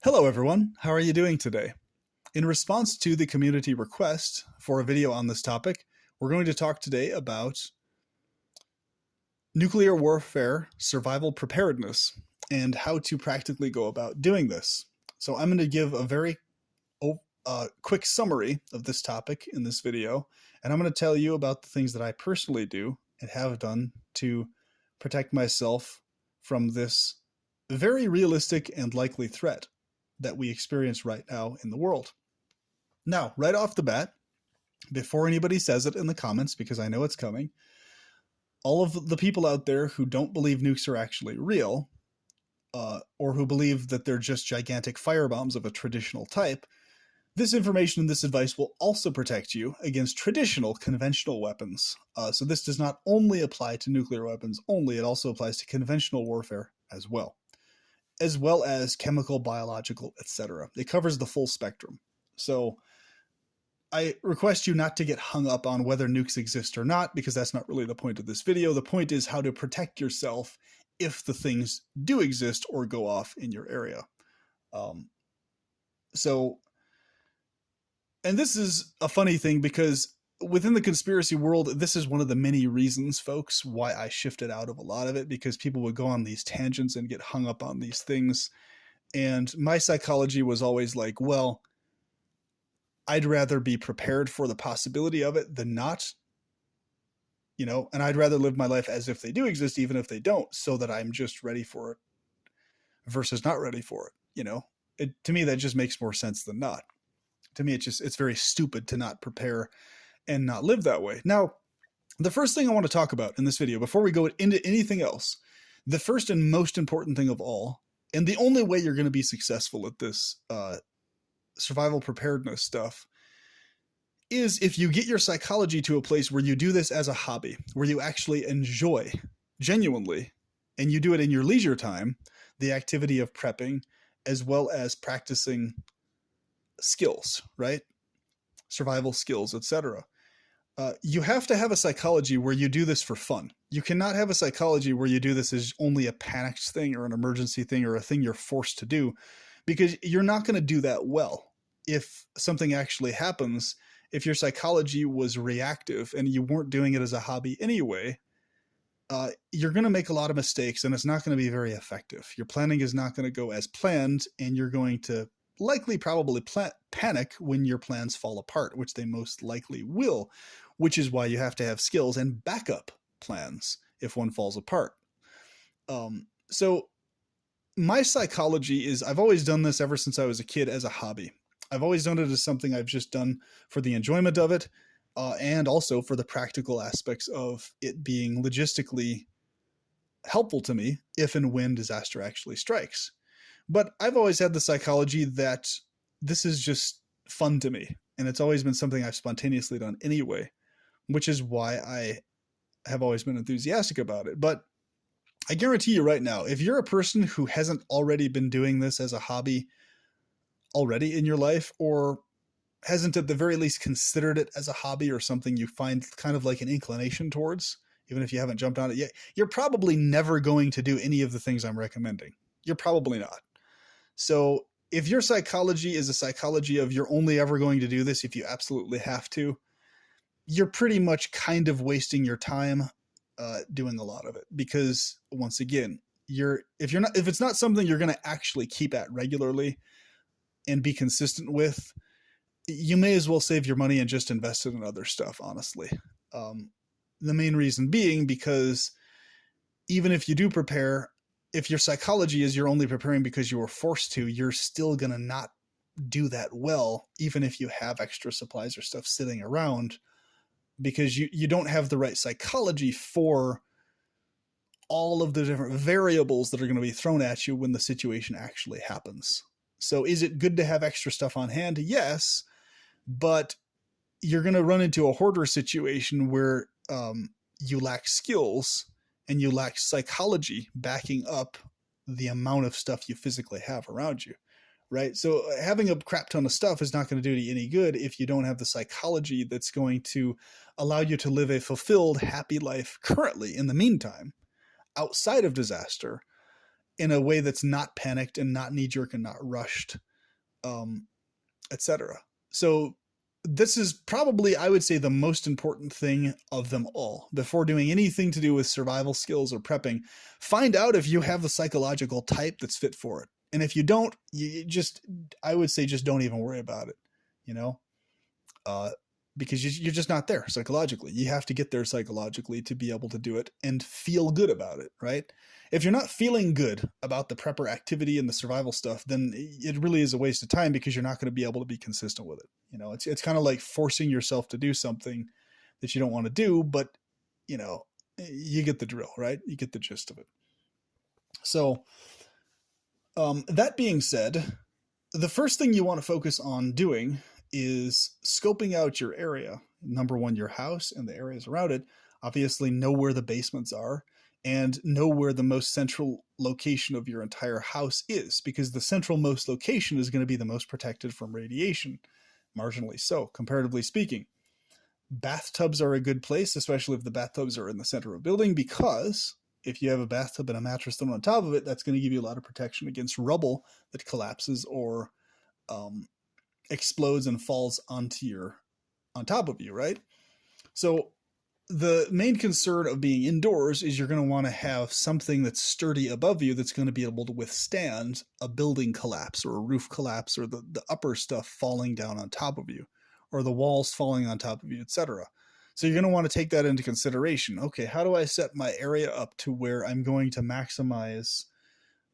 Hello everyone, how are you doing today? In response to the community request for a video on this topic, we're going to talk today about nuclear warfare survival preparedness and how to practically go about doing this. So I'm going to give a very quick summary of this topic in this video, and I'm going to tell you about the things that I personally do and have done to protect myself from this very realistic and likely threat that we experience right now in the world. Now, right off the bat, before anybody says it in the comments, because I know it's coming, all of the people out there who don't believe nukes are actually real, or who believe that they're just gigantic firebombs of a traditional type, this information and this advice will also protect you against traditional conventional weapons. So this does not only apply to nuclear weapons only, it also applies to conventional warfare as well as chemical, biological, etc. It covers the full spectrum. So I request you not to get hung up on whether nukes exist or not, because that's not really the point of this video. The point is how to protect yourself if the things do exist or go off in your area. And this is a funny thing because within the conspiracy world, this is one of the many reasons, folks, why I shifted out of a lot of it, because people would go on these tangents and get hung up on these things. And my psychology was always like, well, I'd rather be prepared for the possibility of it than not, and I'd rather live my life as if they do exist, even if they don't, so that I'm just ready for it versus not ready for it. To me, that just makes more sense than not. To me, it's very stupid to not prepare and not live that way. Now, the first thing I want to talk about in this video, before we go into anything else, the first and most important thing of all, and the only way you're going to be successful at this survival preparedness stuff, is if you get your psychology to a place where you do this as a hobby, where you actually enjoy, genuinely, and you do it in your leisure time, the activity of prepping, as well as practicing skills, right? Survival skills, etc. You have to have a psychology where you do this for fun. You cannot have a psychology where you do this as only a panicked thing or an emergency thing or a thing you're forced to do, because you're not going to do that well. If something actually happens, if your psychology was reactive and you weren't doing it as a hobby anyway, you're going to make a lot of mistakes and it's not going to be very effective. Your planning is not going to go as planned, and you're going to probably panic when your plans fall apart, which they most likely will, which is why you have to have skills and backup plans if one falls apart. So my psychology is, I've always done this ever since I was a kid as a hobby. I've always done it as something I've just done for the enjoyment of it, and also for the practical aspects of it being logistically helpful to me if and when disaster actually strikes. But I've always had the psychology that this is just fun to me, and it's always been something I've spontaneously done anyway, which is why I have always been enthusiastic about it. But I guarantee you right now, if you're a person who hasn't already been doing this as a hobby already in your life, or hasn't at the very least considered it as a hobby or something you find kind of like an inclination towards, even if you haven't jumped on it yet, you're probably never going to do any of the things I'm recommending. You're probably not. So if your psychology is a psychology of you're only ever going to do this if you absolutely have to, you're pretty much kind of wasting your time doing a lot of it, because once again, if it's not something you're going to actually keep at regularly and be consistent with, you may as well save your money and just invest it in other stuff, honestly. The main reason being because even if you do prepare, if your psychology is you're only preparing because you were forced to, you're still going to not do that well, even if you have extra supplies or stuff sitting around, because you don't have the right psychology for all of the different variables that are going to be thrown at you when the situation actually happens. So is it good to have extra stuff on hand? Yes, but you're going to run into a hoarder situation where you lack skills and you lack psychology backing up the amount of stuff you physically have around you, right? So having a crap ton of stuff is not going to do you any good if you don't have the psychology that's going to allow you to live a fulfilled, happy life currently in the meantime, outside of disaster, in a way that's not panicked and not knee-jerk and not rushed, etc. So this is probably, I would say, the most important thing of them all. Before doing anything to do with survival skills or prepping, find out if you have the psychological type that's fit for it. And if you don't, I would say just don't even worry about it, because you're just not there psychologically. You have to get there psychologically to be able to do it and feel good about it, right? If you're not feeling good about the prepper activity and the survival stuff, then it really is a waste of time, because you're not going to be able to be consistent with it. It's kind of like forcing yourself to do something that you don't want to do, but you get the drill, right? You get the gist of it. So that being said, the first thing you want to focus on doing is scoping out your area. Number one, your house and the areas around it. Obviously, know where the basements are and know where the most central location of your entire house is, because the central most location is going to be the most protected from radiation, marginally so, comparatively speaking. Bathtubs are a good place, especially if the bathtubs are in the center of a building, because if you have a bathtub and a mattress thrown on top of it, that's going to give you a lot of protection against rubble that collapses or explodes and falls on top of you, right? So the main concern of being indoors is you're going to want to have something that's sturdy above you that's going to be able to withstand a building collapse or a roof collapse or the upper stuff falling down on top of you or the walls falling on top of you, etc. So you're going to want to take that into consideration. Okay, how do I set my area up to where I'm going to maximize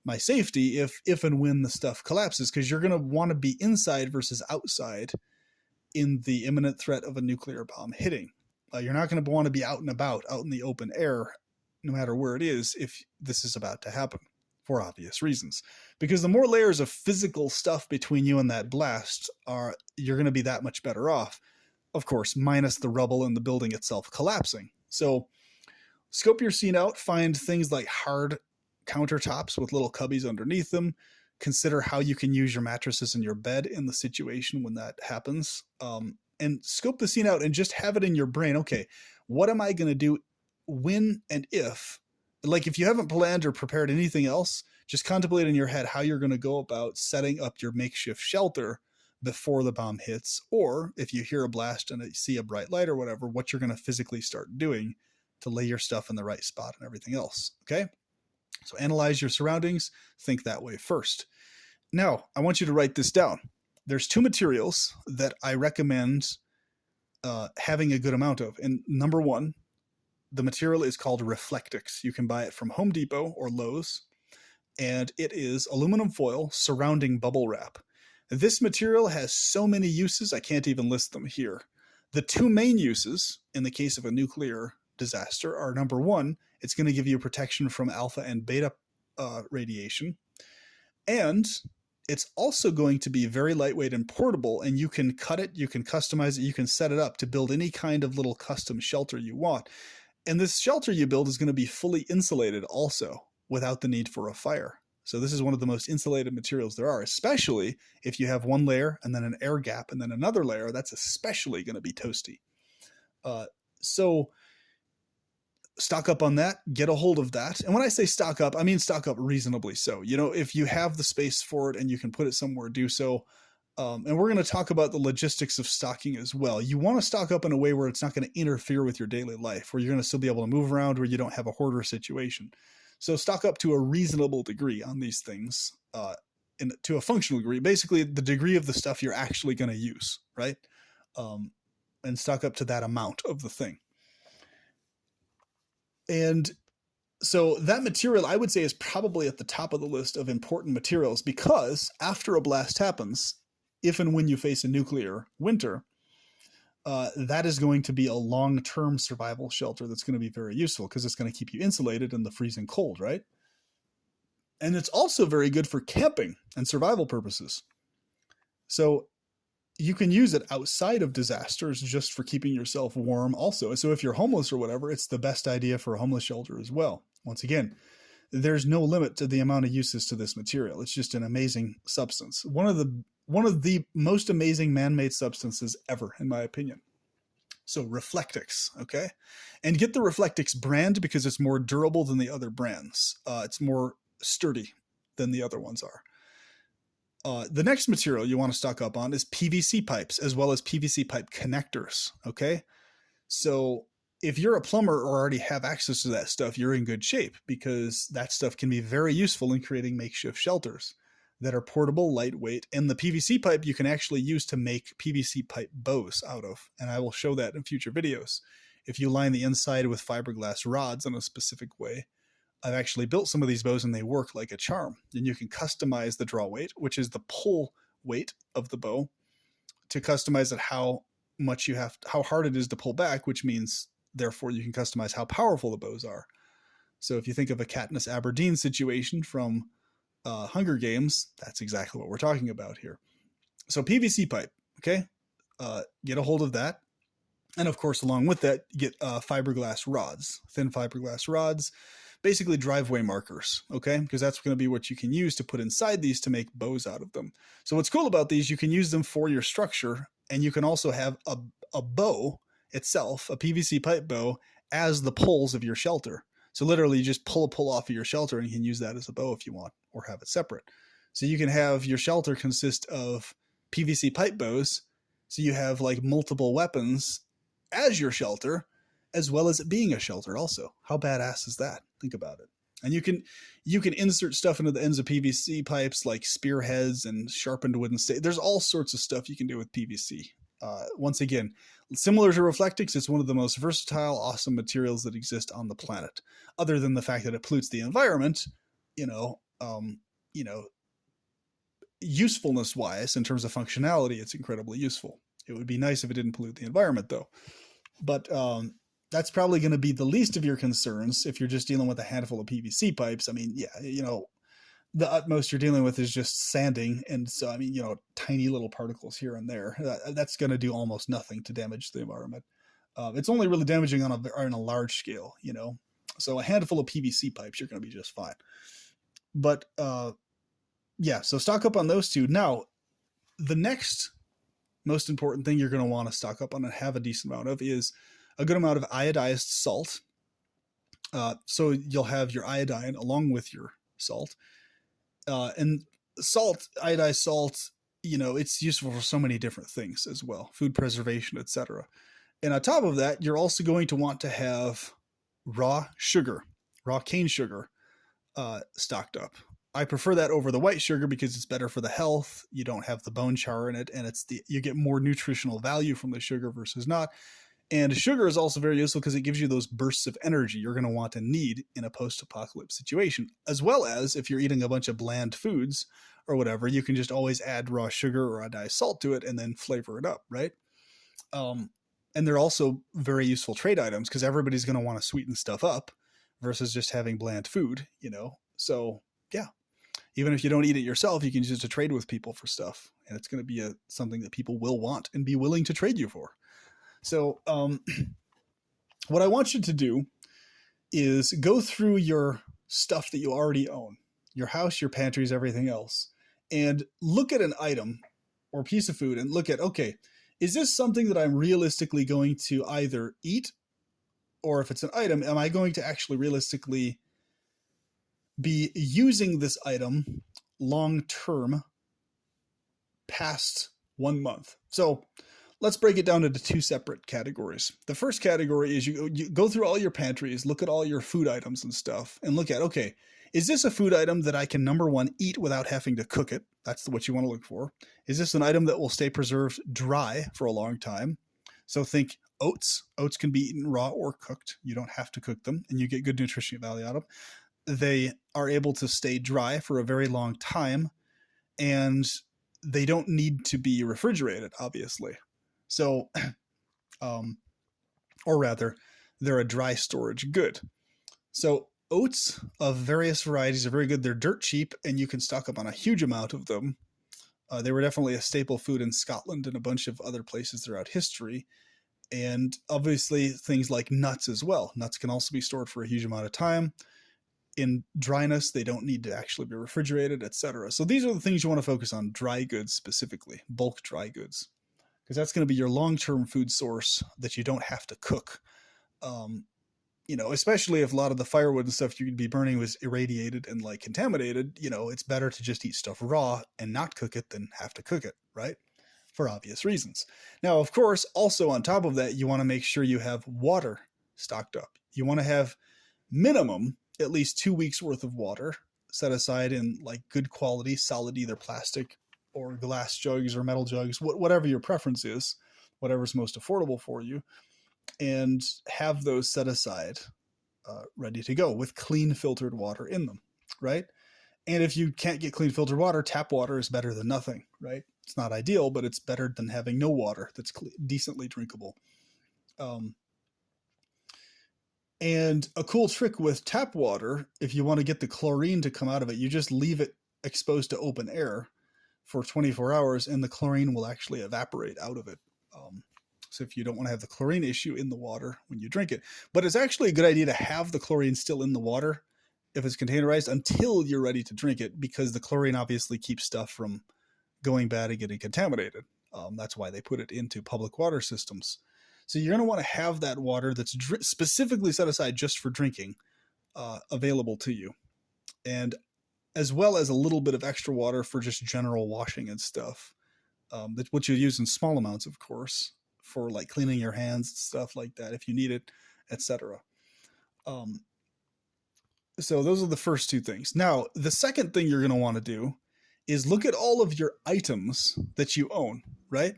my safety if and when the stuff collapses? Because you're going to want to be inside versus outside in the imminent threat of a nuclear bomb hitting. You're not going to want to be out and about, out in the open air, no matter where it is, if this is about to happen, for obvious reasons. Because the more layers of physical stuff between you and that blast, you're going to be that much better off. Of course, minus the rubble and the building itself collapsing. So scope your scene out, find things like hard countertops with little cubbies underneath them. Consider how you can use your mattresses in your bed in the situation when that happens. And scope the scene out and just have it in your brain. Okay, what am I going to do when and if? Like, if you haven't planned or prepared anything else, just contemplate in your head how you're going to go about setting up your makeshift shelter before the bomb hits, or if you hear a blast and you see a bright light or whatever, what you're going to physically start doing to lay your stuff in the right spot and everything else. Okay? So analyze your surroundings, think that way first. Now, I want you to write this down. There's two materials that I recommend having a good amount of. And number one, the material is called Reflectix. You can buy it from Home Depot or Lowe's. And it is aluminum foil surrounding bubble wrap. This material has so many uses, I can't even list them here. The two main uses in the case of a nuclear disaster are, number one, it's going to give you protection from alpha and beta radiation. And it's also going to be very lightweight and portable, and you can cut it, you can customize it, you can set it up to build any kind of little custom shelter you want. And this shelter you build is going to be fully insulated also, without the need for a fire. So this is one of the most insulated materials there are, especially if you have one layer and then an air gap and then another layer. That's especially going to be toasty. So stock up on that, get a hold of that. And when I say stock up, I mean stock up reasonably so. If you have the space for it and you can put it somewhere, do so. And we're going to talk about the logistics of stocking as well. You want to stock up in a way where it's not going to interfere with your daily life, where you're going to still be able to move around, where you don't have a hoarder situation. So stock up to a reasonable degree on these things, to a functional degree, basically the degree of the stuff you're actually going to use, right? And stock up to that amount of the thing. And so that material, I would say, is probably at the top of the list of important materials, because after a blast happens, if and when you face a nuclear winter, that is going to be a long-term survival shelter that's going to be very useful, because it's going to keep you insulated in the freezing cold, right? And it's also very good for camping and survival purposes. So you can use it outside of disasters just for keeping yourself warm also. So if you're homeless or whatever, it's the best idea for a homeless shelter as well. Once again, there's no limit to the amount of uses to this material. It's just an amazing substance. One of the most amazing man-made substances ever, in my opinion. So Reflectix, okay? And get the Reflectix brand because it's more durable than the other brands. It's more sturdy than the other ones are. The next material you want to stock up on is PVC pipes, as well as PVC pipe connectors. Okay. So if you're a plumber or already have access to that stuff, you're in good shape, because that stuff can be very useful in creating makeshift shelters that are portable, lightweight, and the PVC pipe you can actually use to make PVC pipe bows out of. And I will show that in future videos. If you line the inside with fiberglass rods in a specific way, I've actually built some of these bows and they work like a charm. And you can customize the draw weight, which is the pull weight of the bow, to customize it how much you have, how hard it is to pull back, which means therefore you can customize how powerful the bows are. So if you think of a Katniss Aberdeen situation from Hunger Games, that's exactly what we're talking about here. So PVC pipe, okay? Get a hold of that. And of course, along with that, get fiberglass rods, thin fiberglass rods, basically driveway markers, okay? Because that's going to be what you can use to put inside these to make bows out of them. So what's cool about these, you can use them for your structure, and you can also have a bow itself, a PVC pipe bow, as the poles of your shelter. So literally you just pull a pull off of your shelter and you can use that as a bow if you want, or have it separate. So you can have your shelter consist of PVC pipe bows. So you have like multiple weapons as your shelter, as well as it being a shelter also. How badass is that? Think about it. And you can insert stuff into the ends of PVC pipes like spearheads and sharpened wooden stake. There's all sorts of stuff you can do with PVC. Once again, similar to Reflectix, it's one of the most versatile, awesome materials that exist on the planet. Other than the fact that it pollutes the environment, usefulness-wise, in terms of functionality, it's incredibly useful. It would be nice if it didn't pollute the environment, though. But that's probably going to be the least of your concerns if you're just dealing with a handful of PVC pipes. I mean, yeah, the utmost you're dealing with is just sanding. And so, I mean, tiny little particles here and there. That's going to do almost nothing to damage the environment. It's only really damaging on a large scale, So a handful of PVC pipes, you're going to be just fine. But yeah, so stock up on those two. Now, the next most important thing you're going to want to stock up on and have a decent amount of is a good amount of iodized salt. So you'll have your iodine along with your salt. And salt, iodized salt, it's useful for so many different things as well, food preservation, etc. And on top of that, you're also going to want to have raw cane sugar, stocked up. I prefer that over the white sugar because it's better for the health. You don't have the bone char in it, and you get more nutritional value from the sugar versus not. And sugar is also very useful because it gives you those bursts of energy you're going to want and need in a post-apocalypse situation, as well as if you're eating a bunch of bland foods or whatever, you can just always add raw sugar or iodized salt to it and then flavor it up, right? And they're also very useful trade items because everybody's going to want to sweeten stuff up versus just having bland food, So, yeah. Even if you don't eat it yourself, you can use it to trade with people for stuff. And it's going to be something that people will want and be willing to trade you for. So what I want you to do is go through your stuff that you already own, your house, your pantries, everything else, and look at an item or piece of food and look at, okay, is this something that I'm realistically going to either eat, or if it's an item, am I going to actually realistically be using this item long-term past 1 month? So let's break it down into two separate categories. The first category is you go through all your pantries, look at all your food items and stuff, and look at, okay, is this a food item that I can, number one, eat without having to cook it? That's what you want to look for. Is this an item that will stay preserved dry for a long time? So think oats. Oats can be eaten raw or cooked. You don't have to cook them, and you get good nutrition value out of them. They are able to stay dry for a very long time, and they don't need to be refrigerated, obviously. So, or rather, they're a dry storage good. So oats of various varieties are very good. They're dirt cheap, and you can stock up on a huge amount of them. They were definitely a staple food in Scotland and a bunch of other places throughout history. And obviously things like nuts as well. Nuts can also be stored for a huge amount of time. In dryness, they don't need to actually be refrigerated, etc. So these are the things you want to focus on, dry goods specifically, bulk dry goods, because that's going to be your long-term food source that you don't have to cook. especially if a lot of the firewood and stuff you could be burning was irradiated and like contaminated, it's better to just eat stuff raw and not cook it than have to cook it, right? For obvious reasons. Now, of course, also on top of that, you want to make sure you have water stocked up. You want to have minimum at least 2 weeks worth of water set aside in like good quality, solid, either plastic or glass jugs or metal jugs, whatever your preference is, whatever's most affordable for you, and have those set aside ready to go with clean filtered water in them, right? And if you can't get clean filtered water, tap water is better than nothing, right? It's not ideal, but it's better than having no water that's decently drinkable. And a cool trick with tap water, if you want to get the chlorine to come out of it, you just leave it exposed to open air for 24 hours and the chlorine will actually evaporate out of it. So if you don't want to have the chlorine issue in the water when you drink it. But it's actually a good idea to have the chlorine still in the water if it's containerized until you're ready to drink it, because the chlorine obviously keeps stuff from going bad and getting contaminated. That's why they put it into public water systems. So you're going to want to have that water that's specifically set aside just for drinking available to you. And as well as a little bit of extra water for just general washing and stuff. Which you use in small amounts, of course, for like cleaning your hands, stuff like that, if you need it, etc. So those are the first two things. Now, the second thing you're going to want to do is look at all of your items that you own, right?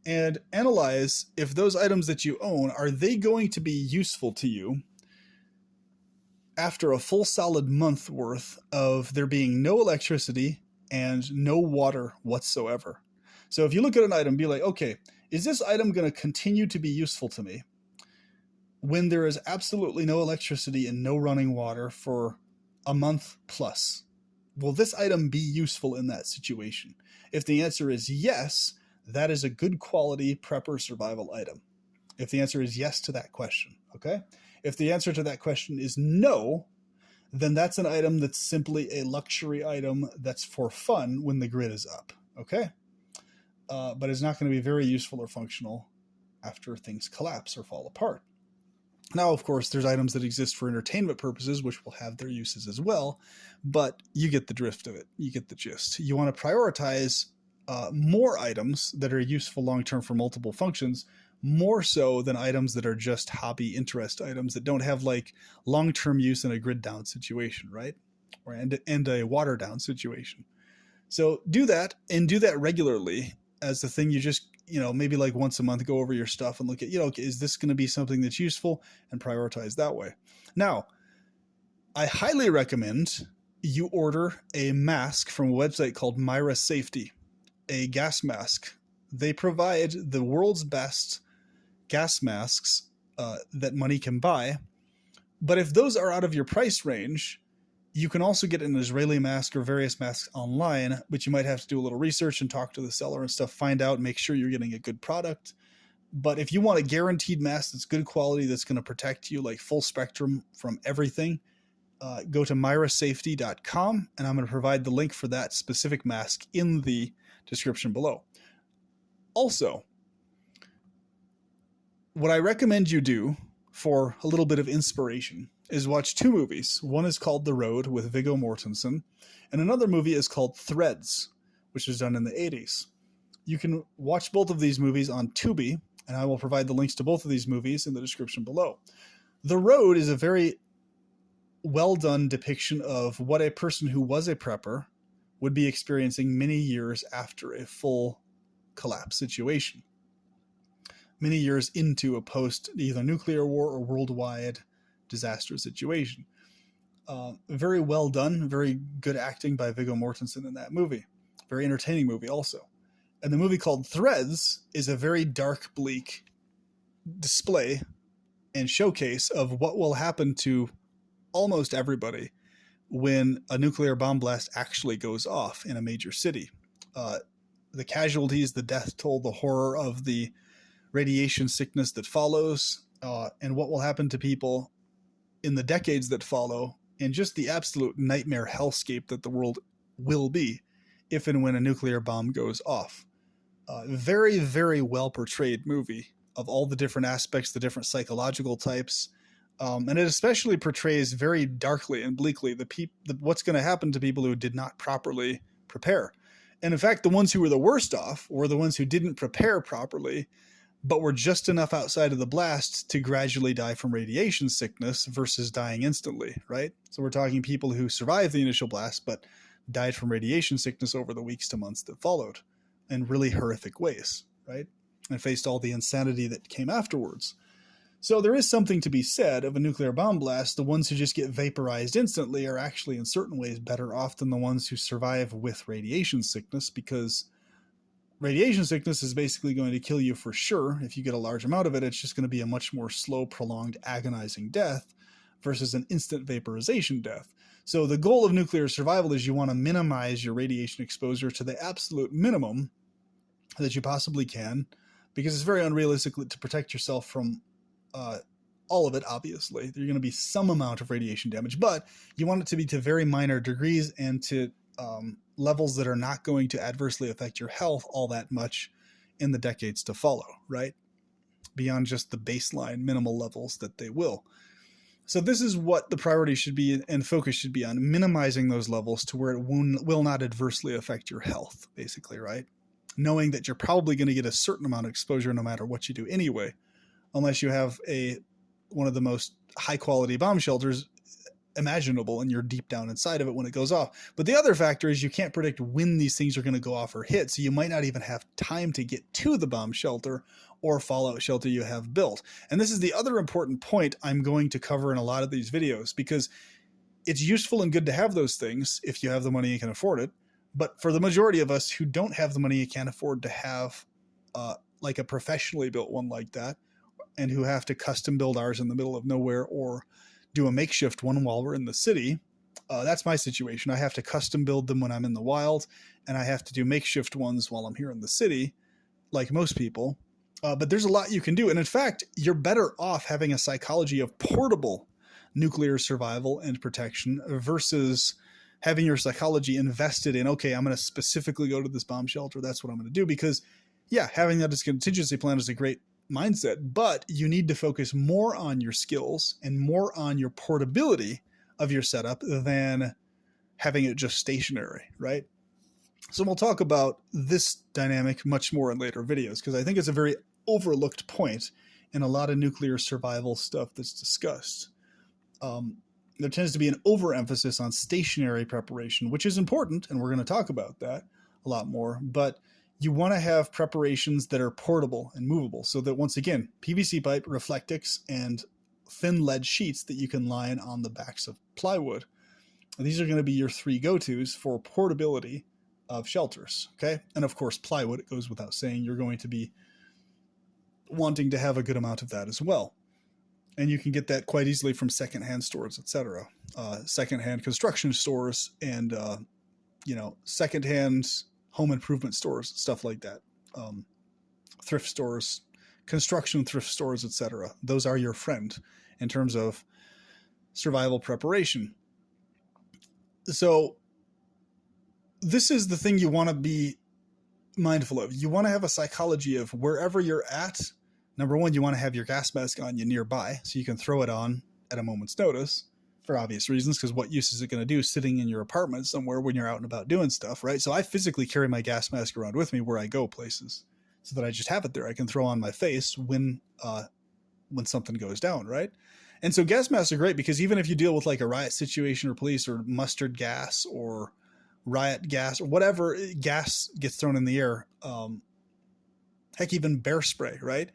And analyze if those items that you own, are they going to be useful to you after a full solid month worth of there being no electricity and no water whatsoever. So if you look at an item, be like, okay, is this item going to continue to be useful to me when there is absolutely no electricity and no running water for a month plus? Will this item be useful in that situation? If the answer is yes, that is a good quality prepper survival item. If the answer is yes to that question, okay? If the answer to that question is no, then that's an item that's simply a luxury item that's for fun when the grid is up, okay? But it's not going to be very useful or functional after things collapse or fall apart. Now, of course, there's items that exist for entertainment purposes, which will have their uses as well, but you get the drift of it. You get the gist. You want to prioritize more items that are useful long-term for multiple functions, more so than items that are just hobby interest items that don't have like long-term use in a grid down situation, right? Or and a water down situation. So do that, and do that regularly as the thing you just, maybe like once a month, go over your stuff and look at, is this going to be something that's useful, and prioritize that way. Now, I highly recommend you order a mask from a website called Myra Safety, a gas mask. They provide the world's best gas masks that money can buy. But if those are out of your price range, you can also get an Israeli mask or various masks online, but you might have to do a little research and talk to the seller and stuff, find out, make sure you're getting a good product. But if you want a guaranteed mask that's good quality, that's going to protect you like full spectrum from everything, go to myrasafety.com, and I'm going to provide the link for that specific mask in the description below. Also, what I recommend you do for a little bit of inspiration is watch two movies. One is called The Road with Viggo Mortensen, and another movie is called Threads, which was done in the 80s. You can watch both of these movies on Tubi, and I will provide the links to both of these movies in the description below. The Road is a very well done depiction of what a person who was a prepper would be experiencing many years after a full collapse situation. Many years into a post either nuclear war or worldwide disaster situation. Very well done, very good acting by Viggo Mortensen in that movie. Very entertaining movie also. And the movie called Threads is a very dark, bleak display and showcase of what will happen to almost everybody when a nuclear bomb blast actually goes off in a major city. The casualties, the death toll, the horror of the radiation sickness that follows, and what will happen to people in the decades that follow, and just the absolute nightmare hellscape that the world will be if and when a nuclear bomb goes off. Very, very well portrayed movie of all the different aspects, the different psychological types, And it especially portrays very darkly and bleakly what's going to happen to people who did not properly prepare. And in fact, the ones who were the worst off were the ones who didn't prepare properly, but were just enough outside of the blast to gradually die from radiation sickness versus dying instantly, right? So we're talking people who survived the initial blast, but died from radiation sickness over the weeks to months that followed in really horrific ways, right? And faced all the insanity that came afterwards. So there is something to be said of a nuclear bomb blast. The ones who just get vaporized instantly are actually in certain ways better off than the ones who survive with radiation sickness, because radiation sickness is basically going to kill you for sure. If you get a large amount of it, it's just going to be a much more slow, prolonged, agonizing death versus an instant vaporization death. So the goal of nuclear survival is you want to minimize your radiation exposure to the absolute minimum that you possibly can, because it's very unrealistic to protect yourself from all of it. Obviously, there's going to be some amount of radiation damage, but you want it to be to very minor degrees and to levels that are not going to adversely affect your health all that much in the decades to follow, right? Beyond just the baseline minimal levels that they will. So this is what the priority should be and focus should be on, minimizing those levels to where it will not adversely affect your health, basically, right? Knowing that you're probably going to get a certain amount of exposure no matter what you do anyway, unless you have one of the most high quality bomb shelters imaginable and you're deep down inside of it when it goes off. But the other factor is you can't predict when these things are going to go off or hit, so you might not even have time to get to the bomb shelter or fallout shelter you have built. And this is the other important point I'm going to cover in a lot of these videos, because it's useful and good to have those things if you have the money and can afford it. But for the majority of us who don't have the money and can't afford to have like a professionally built one like that, and who have to custom build ours in the middle of nowhere or do a makeshift one while we're in the city. That's my situation. I have to custom build them when I'm in the wild, and I have to do makeshift ones while I'm here in the city, like most people. But there's a lot you can do. And in fact, you're better off having a psychology of portable nuclear survival and protection versus having your psychology invested in, okay, I'm going to specifically go to this bomb shelter. That's what I'm going to do. Because yeah, having that as a contingency plan is a great mindset, but you need to focus more on your skills and more on your portability of your setup than having it just stationary, right? So we'll talk about this dynamic much more in later videos, because I think it's a very overlooked point in a lot of nuclear survival stuff that's discussed. There tends to be an overemphasis on stationary preparation, which is important, and we're going to talk about that a lot more, but you want to have preparations that are portable and movable, so that, once again, PVC pipe, Reflectix, and thin lead sheets that you can line on the backs of plywood. These are going to be your three go-tos for portability of shelters, okay? And of course, plywood, it goes without saying, you're going to be wanting to have a good amount of that as well. And you can get that quite easily from secondhand stores, etc. Secondhand construction stores and, secondhand home improvement stores, stuff like that. Thrift stores, construction thrift stores, etc. Those are your friend in terms of survival preparation. So this is the thing you want to be mindful of. You want to have a psychology of wherever you're at. Number one, you want to have your gas mask on you nearby so you can throw it on at a moment's notice, for obvious reasons, because what use is it going to do sitting in your apartment somewhere when you're out and about doing stuff, right? So I physically carry my gas mask around with me where I go places, so that I just have it there. I can throw on my face when something goes down, right? And so gas masks are great, because even if you deal with like a riot situation or police or mustard gas or riot gas or whatever gas gets thrown in the air, heck, even bear spray, right?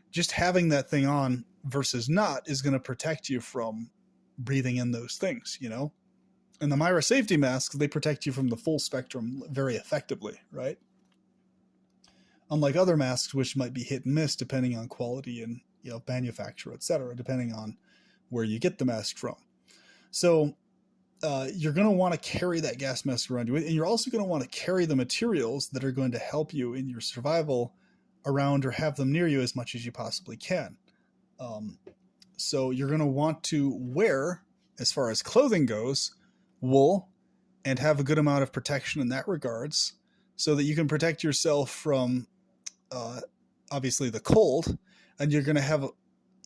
Just having that thing on versus not is going to protect you from breathing in those things, And the Myra safety masks, they protect you from the full spectrum very effectively, right? Unlike other masks, which might be hit and miss depending on quality and manufacturer, etc., depending on where you get the mask from. So you're going to want to carry that gas mask around you, and you're also going to want to carry the materials that are going to help you in your survival around, or have them near you as much as you possibly can. So you're going to want to wear, as far as clothing goes, wool, and have a good amount of protection in that regards, so that you can protect yourself from obviously the cold, and you're going to have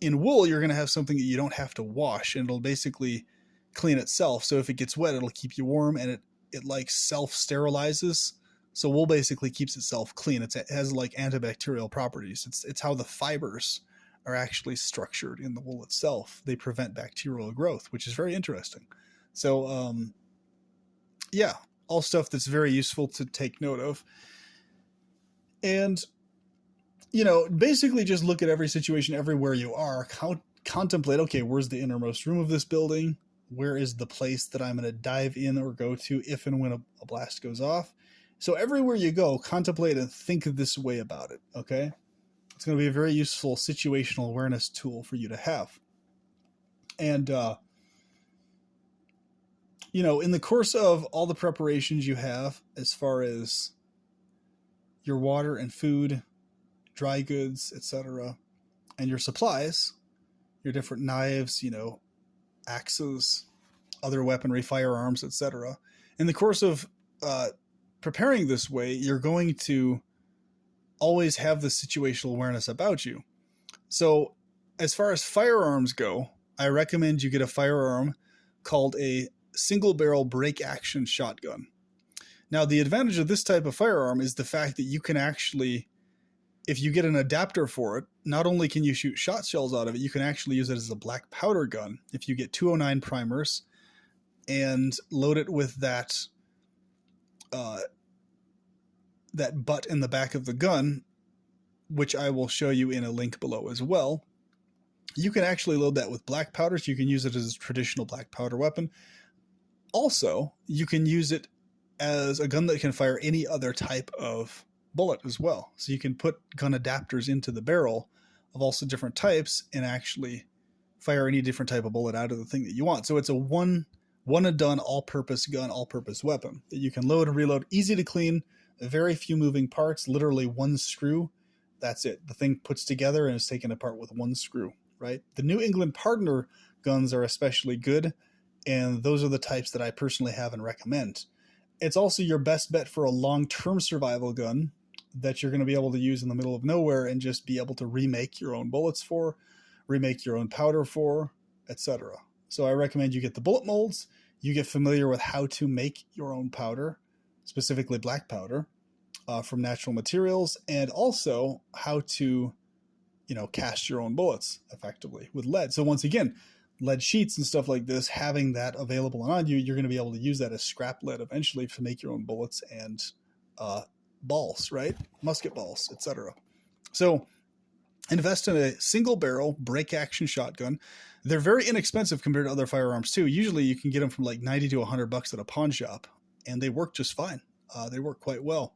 In wool, you're going to have something that you don't have to wash, and it'll basically clean itself. So if it gets wet, it'll keep you warm, and it like self-sterilizes. So wool basically keeps itself clean. It has like antibacterial properties. It's how the fibers are actually structured in the wool itself. They prevent bacterial growth, which is very interesting. So yeah, all stuff that's very useful to take note of. And basically just look at every situation everywhere you are, contemplate, okay, where's the innermost room of this building? Where is the place that I'm going to dive in or go to if and when a blast goes off? So everywhere you go, contemplate and think this way about it, okay? It's going to be a very useful situational awareness tool for you to have. And, in the course of all the preparations you have, as far as your water and food, dry goods, etc., and your supplies, your different knives, axes, other weaponry, firearms, etc. In the course of preparing this way, you're going to always have this situational awareness about you. So as far as firearms go, I recommend you get a firearm called a single barrel break action shotgun. Now, the advantage of this type of firearm is the fact that you can actually, if you get an adapter for it, not only can you shoot shot shells out of it, you can actually use it as a black powder gun. If you get 209 primers and load it with that butt in the back of the gun, which I will show you in a link below as well, you can actually load that with black powder, so you can use it as a traditional black powder weapon. Also, you can use it as a gun that can fire any other type of bullet as well. So you can put gun adapters into the barrel of also different types and actually fire any different type of bullet out of the thing that you want. So it's a one and done all-purpose gun, all-purpose weapon that you can load and reload, easy to clean, very few moving parts, literally one screw. That's it. The thing puts together and is taken apart with one screw, right? The New England Partner guns are especially good, and those are the types that I personally have and recommend. It's also your best bet for a long-term survival gun that you're going to be able to use in the middle of nowhere and just be able to remake your own bullets for, remake your own powder for, etc. So I recommend you get the bullet molds, you get familiar with how to make your own powder, specifically black powder, from natural materials, and also how to, cast your own bullets effectively with lead. So once again, lead sheets and stuff like this, having that available on you, you're going to be able to use that as scrap lead eventually to make your own bullets and balls, right? Musket balls, etc. So invest in a single barrel break action shotgun. They're very inexpensive compared to other firearms too. Usually you can get them from like 90 to $100 at a pawn shop, and they work just fine. They work quite well.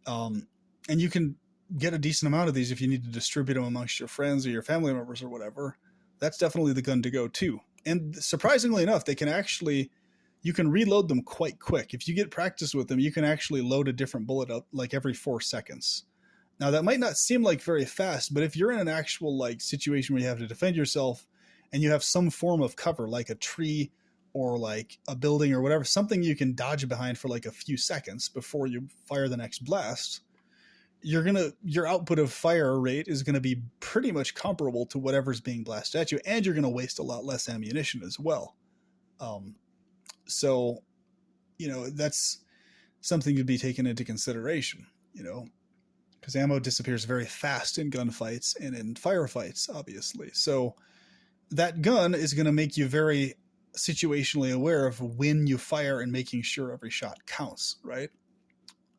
And you can get a decent amount of these if you need to distribute them amongst your friends or your family members or whatever. That's definitely the gun to go too. And surprisingly enough, you can reload them quite quick. If you get practice with them, you can actually load a different bullet up like every 4 seconds. Now that might not seem like very fast, but if you're in an actual like situation where you have to defend yourself and you have some form of cover, like a tree or like a building or whatever, something you can dodge behind for like a few seconds before you fire the next blast, your output of fire rate is going to be pretty much comparable to whatever's being blasted at you, and you're going to waste a lot less ammunition as well. So, that's something to be taken into consideration, because ammo disappears very fast in gunfights and in firefights, obviously. So that gun is going to make you very situationally aware of when you fire and making sure every shot counts, right?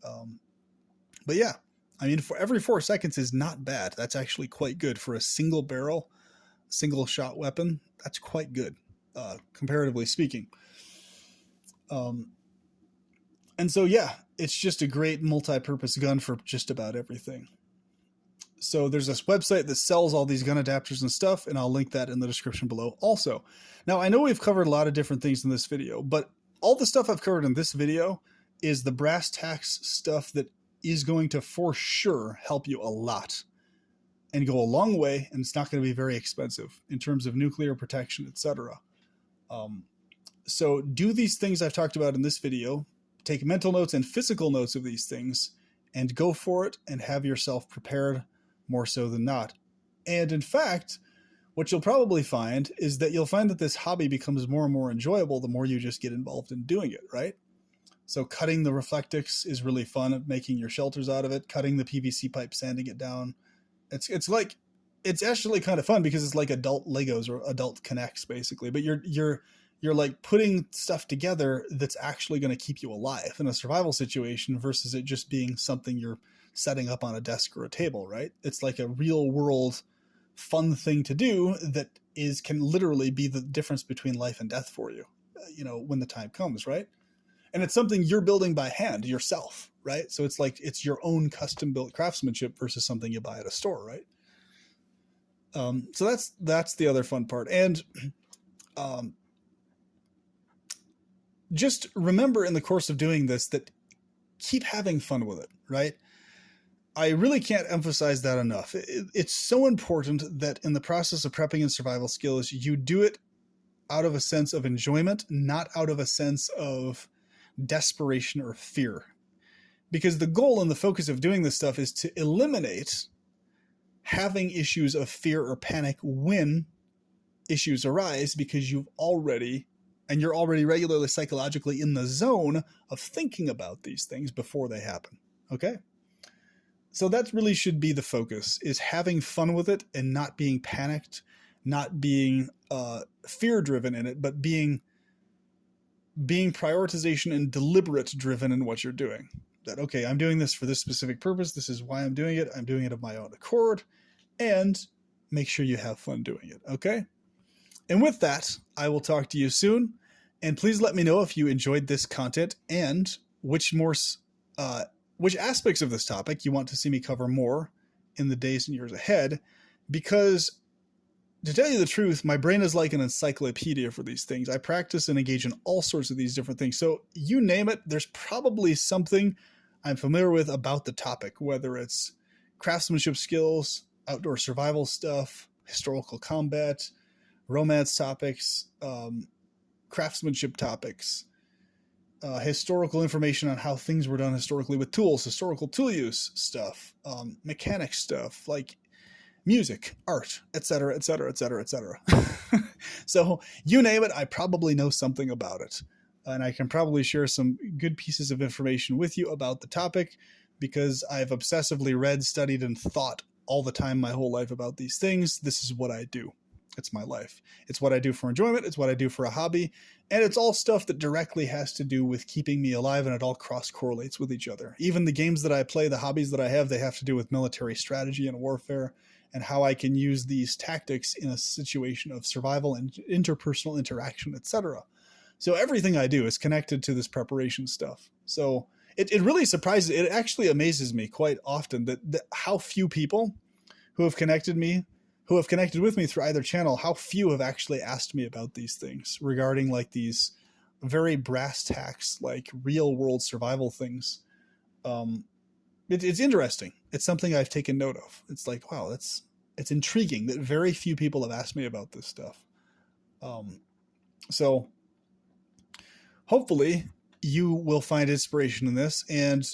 But yeah, I mean, for every 4 seconds is not bad. That's actually quite good for a single barrel, single shot weapon. That's quite good, comparatively speaking. And so, yeah, it's just a great multi-purpose gun for just about everything. So there's this website that sells all these gun adapters and stuff, and I'll link that in the description below also. Now, I know we've covered a lot of different things in this video, but all the stuff I've covered in this video is the brass tacks stuff that is going to for sure help you a lot and go a long way, and it's not going to be very expensive in terms of nuclear protection, etc. So do these things I've talked about in this video, take mental notes and physical notes of these things, and go for it and have yourself prepared more so than not. And in fact, what you'll probably find is that you'll find that this hobby becomes more and more enjoyable the more you just get involved in doing it, right? So cutting the Reflectix is really fun, making your shelters out of it, cutting the PVC pipe, sanding it down. It's actually kind of fun because it's like adult Legos or adult Connects basically, but you're like putting stuff together that's actually going to keep you alive in a survival situation versus it just being something you're setting up on a desk or a table, right? It's like a real world fun thing to do that can literally be the difference between life and death for you, when the time comes, right? And it's something you're building by hand yourself, right? So it's like it's your own custom built craftsmanship versus something you buy at a store, right? So that's the other fun part. And just remember in the course of doing this that keep having fun with it, right? I really can't emphasize that enough. It's so important that in the process of prepping and survival skills, you do it out of a sense of enjoyment, not out of a sense of desperation or fear. Because the goal and the focus of doing this stuff is to eliminate having issues of fear or panic when issues arise, because you're already regularly psychologically in the zone of thinking about these things before they happen. Okay? So that really should be the focus, is having fun with it and not being panicked, not being fear driven in it, but being prioritization and deliberate driven in what you're doing. That, okay, I'm doing this for this specific purpose. This is why I'm doing it. I'm doing it of my own accord, and make sure you have fun doing it. Okay. And with that, I will talk to you soon. And please let me know if you enjoyed this content and which aspects of this topic you want to see me cover more in the days and years ahead, because to tell you the truth, my brain is like an encyclopedia for these things. I practice and engage in all sorts of these different things. So you name it, there's probably something I'm familiar with about the topic, whether it's craftsmanship skills, outdoor survival stuff, historical combat, romance topics, craftsmanship topics, historical information on how things were done historically with tools, historical tool use stuff, mechanic stuff, like music, art, etc., etc., etc., etc. So you name it, I probably know something about it. And I can probably share some good pieces of information with you about the topic, because I've obsessively read, studied, and thought all the time my whole life about these things. This is what I do. It's my life. It's what I do for enjoyment. It's what I do for a hobby. And it's all stuff that directly has to do with keeping me alive, and it all cross-correlates with each other. Even the games that I play, the hobbies that I have, they have to do with military strategy and warfare, and how I can use these tactics in a situation of survival and interpersonal interaction, etc. So everything I do is connected to this preparation stuff. So it really surprises, it actually amazes me quite often that how few people who have connected with me through either channel, how few have actually asked me about these things regarding like these very brass tacks, like real world survival things. It's interesting. It's something I've taken note of. It's like, wow, it's intriguing that very few people have asked me about this stuff. So hopefully you will find inspiration in this and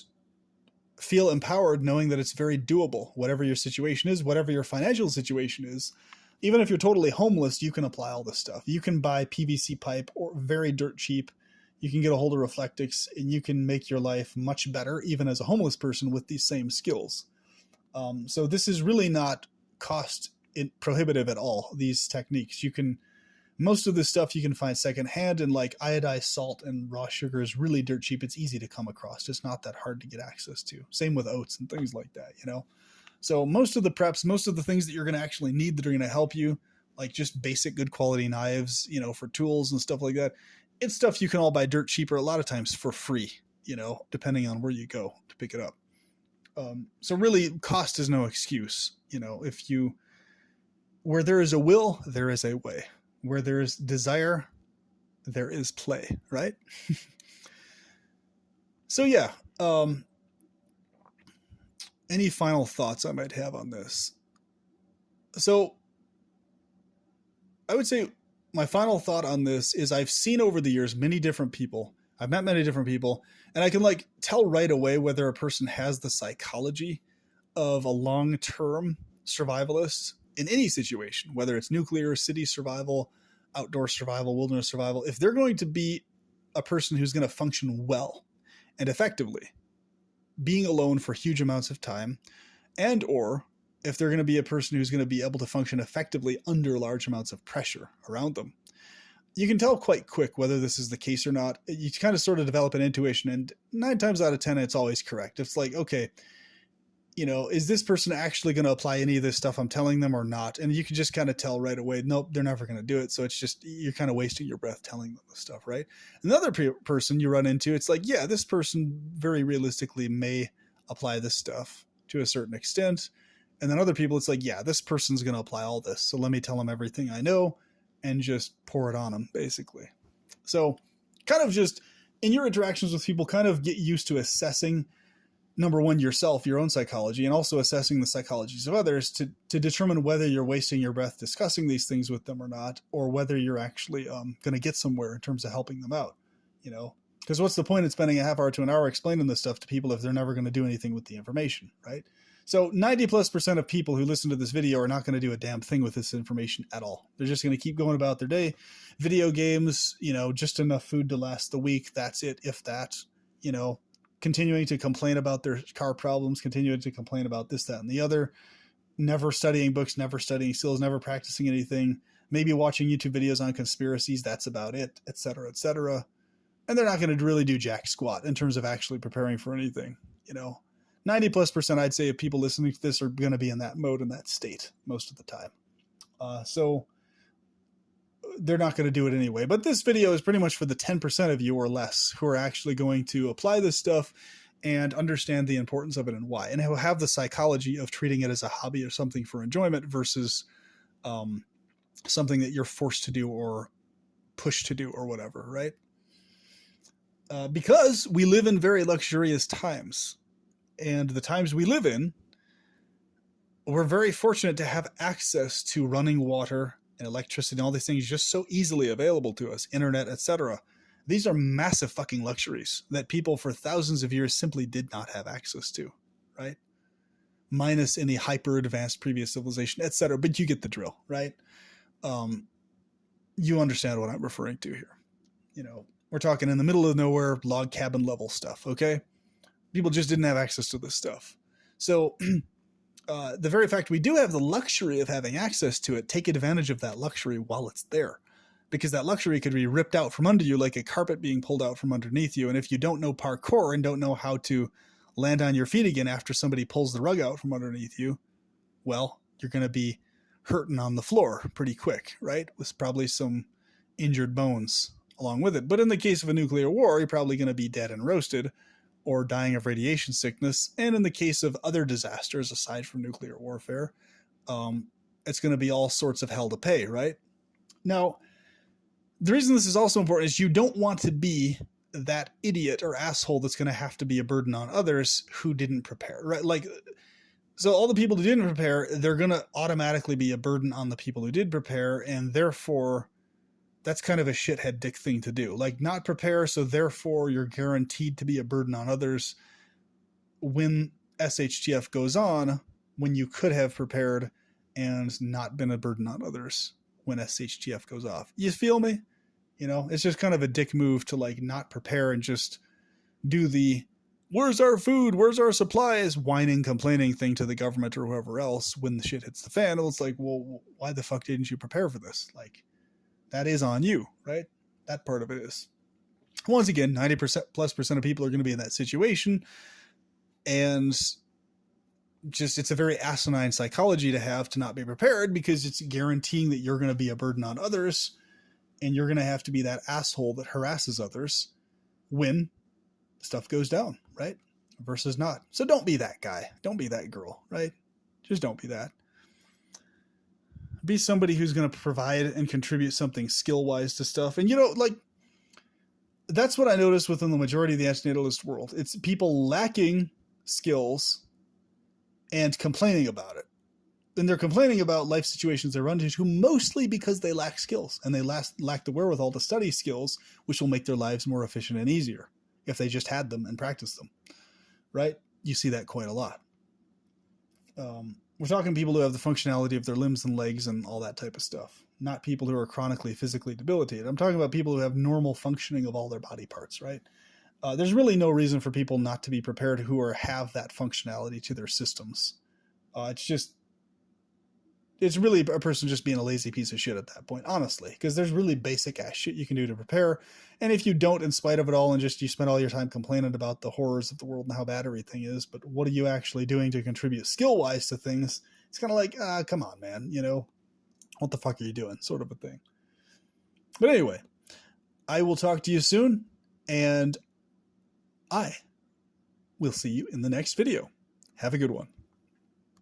feel empowered knowing that it's very doable. Whatever your situation is, whatever your financial situation is, even if you're totally homeless, you can apply all this stuff. You can buy PVC pipe or very dirt cheap. You can get a hold of Reflectix, and you can make your life much better, even as a homeless person, with these same skills. So this is really not cost prohibitive at all, these techniques. Most of this stuff you can find secondhand, and like iodized salt and raw sugar is really dirt cheap. It's easy to come across. It's not that hard to get access to. Same with oats and things like that, So most of the preps, most of the things that you're going to actually need that are going to help you, like just basic good quality knives, for tools and stuff like that, it's stuff you can all buy dirt cheap, or a lot of times for free, depending on where you go to pick it up. So really, cost is no excuse. Where there is a will, there is a way. Where there is desire, there is play, right? So yeah, any final thoughts I might have on this? So I would say my final thought on this is I've seen over the years many different people. I've met many different people, and I can tell right away whether a person has the psychology of a long-term survivalist in any situation, whether it's nuclear, city survival, outdoor survival, wilderness survival, if they're going to be a person who's going to function well and effectively, being alone for huge amounts of time, and or if they're going to be a person who's going to be able to function effectively under large amounts of pressure around them, you can tell quite quick whether this is the case or not. You kind of sort of develop an intuition, and 9 times out of 10, it's always correct. It's like, okay, is this person actually going to apply any of this stuff I'm telling them or not? And you can just kind of tell right away, nope, they're never going to do it. So it's just, you're kind of wasting your breath telling them this stuff, right? Another person you run into, it's like, yeah, this person very realistically may apply this stuff to a certain extent. And then other people, it's like, yeah, this person's going to apply all this. So let me tell them everything I know and just pour it on them, basically. So kind of just in your interactions with people, kind of get used to assessing, number one, yourself, your own psychology, and also assessing the psychologies of others to determine whether you're wasting your breath discussing these things with them or not, or whether you're actually going to get somewhere in terms of helping them out, because what's the point in spending a half hour to an hour explaining this stuff to people if they're never going to do anything with the information, right? So 90+% of people who listen to this video are not going to do a damn thing with this information at all. They're just going to keep going about their day. Video games, just enough food to last the week. That's it, if that, continuing to complain about their car problems, continuing to complain about this, that, and the other, never studying books, never studying skills, never practicing anything, maybe watching YouTube videos on conspiracies. That's about it, et cetera, et cetera. And they're not going to really do jack squat in terms of actually preparing for anything, 90+%, I'd say, of people listening to this are going to be in that mode, in that state most of the time. So they're not going to do it anyway. But this video is pretty much for the 10% of you or less who are actually going to apply this stuff and understand the importance of it and why, and who have the psychology of treating it as a hobby or something for enjoyment versus something that you're forced to do or pushed to do or whatever, right? Because we live in very luxurious times. And the times we live in, we're very fortunate to have access to running water and electricity and all these things just so easily available to us, internet, etc. These are massive fucking luxuries that people for thousands of years simply did not have access to, right? Minus any hyper advanced previous civilization, etc. But you get the drill, right? You understand what I'm referring to here. We're talking in the middle of nowhere, log cabin level stuff, okay? People just didn't have access to this stuff. So the very fact we do have the luxury of having access to it, take advantage of that luxury while it's there. Because that luxury could be ripped out from under you like a carpet being pulled out from underneath you. And if you don't know parkour and don't know how to land on your feet again after somebody pulls the rug out from underneath you, well, you're going to be hurting on the floor pretty quick, right? With probably some injured bones along with it. But in the case of a nuclear war, you're probably going to be dead and roasted, or dying of radiation sickness. And in the case of other disasters, aside from nuclear warfare, it's going to be all sorts of hell to pay, right? Now, the reason this is also important is you don't want to be that idiot or asshole that's going to have to be a burden on others who didn't prepare, right? So all the people who didn't prepare, they're going to automatically be a burden on the people who did prepare, and therefore that's kind of a shithead dick thing to do. Not prepare, so therefore you're guaranteed to be a burden on others when SHTF goes on, when you could have prepared and not been a burden on others when SHTF goes off. You feel me? It's just kind of a dick move to not prepare and just do the where's our food, where's our supplies, whining, complaining thing to the government or whoever else when the shit hits the fan. It's like, well, why the fuck didn't you prepare for this? That is on you, right? That part of it is. Once again, 90%+ of people are going to be in that situation. And just, it's a very asinine psychology to have to not be prepared, because it's guaranteeing that you're going to be a burden on others. And you're going to have to be that asshole that harasses others when stuff goes down, right? Versus not. So don't be that guy. Don't be that girl, right? Just don't be that. Be somebody who's going to provide and contribute something skill-wise to stuff. And, that's what I noticed within the majority of the antinatalist world. It's people lacking skills and complaining about it. And they're complaining about life situations they run into mostly because they lack skills, and they lack the wherewithal to study skills, which will make their lives more efficient and easier if they just had them and practiced them, right? You see that quite a lot. We're talking people who have the functionality of their limbs and legs and all that type of stuff, not people who are chronically physically debilitated. I'm talking about people who have normal functioning of all their body parts, right? There's really no reason for people not to be prepared who have that functionality to their systems. It's really a person just being a lazy piece of shit at that point, honestly, because there's really basic ass shit you can do to prepare. And if you don't, in spite of it all, and just you spend all your time complaining about the horrors of the world and how bad everything is, but what are you actually doing to contribute skill wise to things? It's kind of like, come on, man, what the fuck are you doing? Sort of a thing. But anyway, I will talk to you soon, and I will see you in the next video. Have a good one.